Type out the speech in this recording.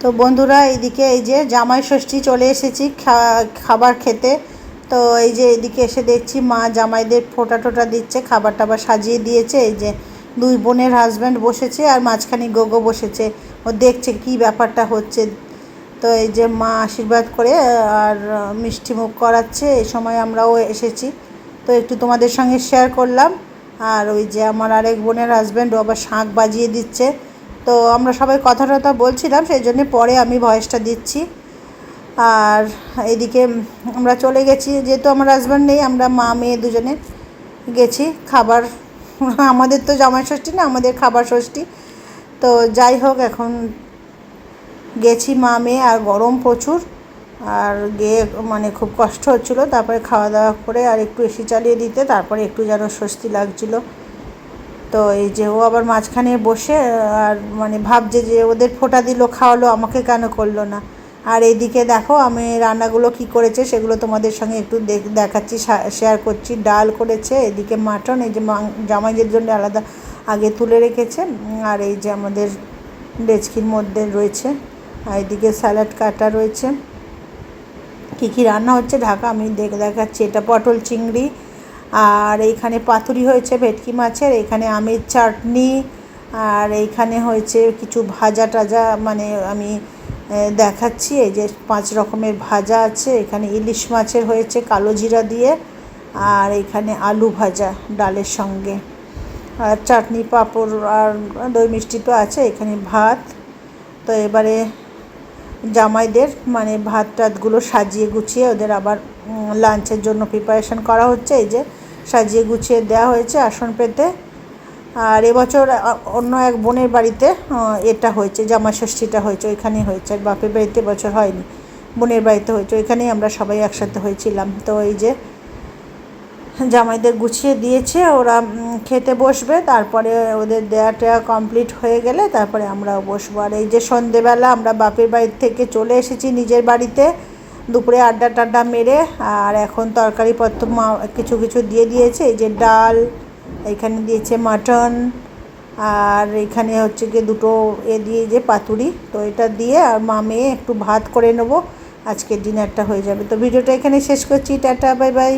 তো বন্ধুরা, এইদিকে এই যে জামাই ষষ্ঠী চলে এসেছি খাবার খেতে। তো এই যে এইদিকে এসে দেখছি মা জামাইদের ফোঁটা টোটা দিচ্ছে, খাবার টাবার সাজিয়ে দিয়েছে। এই যে দুই বোনের হাজব্যান্ড বসেছে আর মাঝখানে গোগো বসেছে, ও দেখছে কি ব্যাপারটা হচ্ছে। তো এই যে মা আশীর্বাদ করে আর মিষ্টি মুখ করাচ্ছে। এই সময় আমরাও এসেছি, তো একটু তোমাদের সঙ্গে শেয়ার করলাম। আর ওই যে আমার আরেক বোনের হাজব্যান্ড, ও আবার শাঁখ বাজিয়ে দিচ্ছে। তো আমরা সবাই কথা টথা বলছিলাম, সেই জন্যে পরে আমি ভয়েসটা দিচ্ছি। আর এদিকে আমরা চলে গেছি, যেহেতু আমার হাজব্যান্ড নেই, আমরা মা মেয়ে দুজনে গেছি খাবার। আমাদের তো জামাই ষষ্ঠী না, আমাদের খাবার ষষ্ঠী। তো যাই হোক, এখন গেছি মা মেয়ে, আর গরম প্রচুর, আর গিয়ে মানে খুব কষ্ট হচ্ছিলো। তারপরে খাওয়া দাওয়া করে আর একটু এসি চালিয়ে দিতে, তারপরে একটু যেন স্বস্তি লাগছিলো। তো এই যে ও আবার মাঝখানে বসে আর মানে ভাবছে যে ওদের ফোঁটা দিল, খাওয়ালো, আমাকে কেন করলো না। আর এইদিকে দেখো আমি রান্নাগুলো কি করেছে সেগুলো তোমাদের সঙ্গে একটু দেখাচ্ছি, শেয়ার করছি। ডাল করেছে, এদিকে মাটন, এই যে জামাইদের জন্য আলাদা আগে তুলে রেখেছে। আর এই যে আমাদের ডেচকির মধ্যে রয়েছে, আর এদিকে স্যালাড কাটা রয়েছে। কী কী রান্না হচ্ছে ঢাকা আমি দেখাচ্ছি। এটা পটল চিংড়ি, আর এইখানে পাতুরি হয়েছে ভেটকি মাছের, এইখানে আমের চাটনি, আর এইখানে হয়েছে কিছু ভাজা টাজা, মানে আমি দেখাচ্ছি। এই যে 5 রকমের ভাজা আছে। এখানে ইলিশ মাছের হয়েছে কালো জিরা দিয়ে, আর এইখানে আলু ভাজা ডালের সঙ্গে, আর চাটনি পাঁপড় আর দই মিষ্টি তো আছে। এখানে ভাত। তো এবারে জামাইদের মানে ভাত টাতগুলো সাজিয়ে গুছিয়ে ওদের আবার লাঞ্চের জন্য প্রিপারেশন করা হচ্ছে। এই যে সাজিয়ে গুছিয়ে দেওয়া হয়েছে আসন পেতে। আর এবছর অন্য এক বোনের বাড়িতে এটা হয়েছে, জামাই ষষ্ঠীটা হয়েছে, ওইখানেই হয়েছে। আর বাপের বাড়িতে এবছর হয়নি, বোনের বাড়িতে হয়েছে, ওইখানেই আমরা সবাই একসাথে হয়েছিলাম। তো এই যে জামাইদের গুছিয়ে দিয়েছে, ওরা খেতে বসবে। তারপরে ওদের দেয়া টেয়া কমপ্লিট হয়ে গেলে তারপরে আমরাও বসবো। আর এই যে সন্ধেবেলা আমরা বাপের বাড়ি থেকে চলে এসেছি নিজের বাড়িতে, দুপুরে আড্ডা টাড্ডা মেরে। আর এখন তরকারিপত্র মা কিছু কিছু দিয়ে দিয়েছে। এই যে ডাল, এখানে দিয়েছে মাটন, আর এখানে হচ্ছে গিয়ে দুটো দিয়ে যে পাতুরি। তো এটা দিয়ে আর মা মেয়ে একটু ভাত করে নেবো, আজকের ডিনারটা হয়ে যাবে। তো ভিডিওটা এখানে শেষ করছি, টাটা বাই বাই।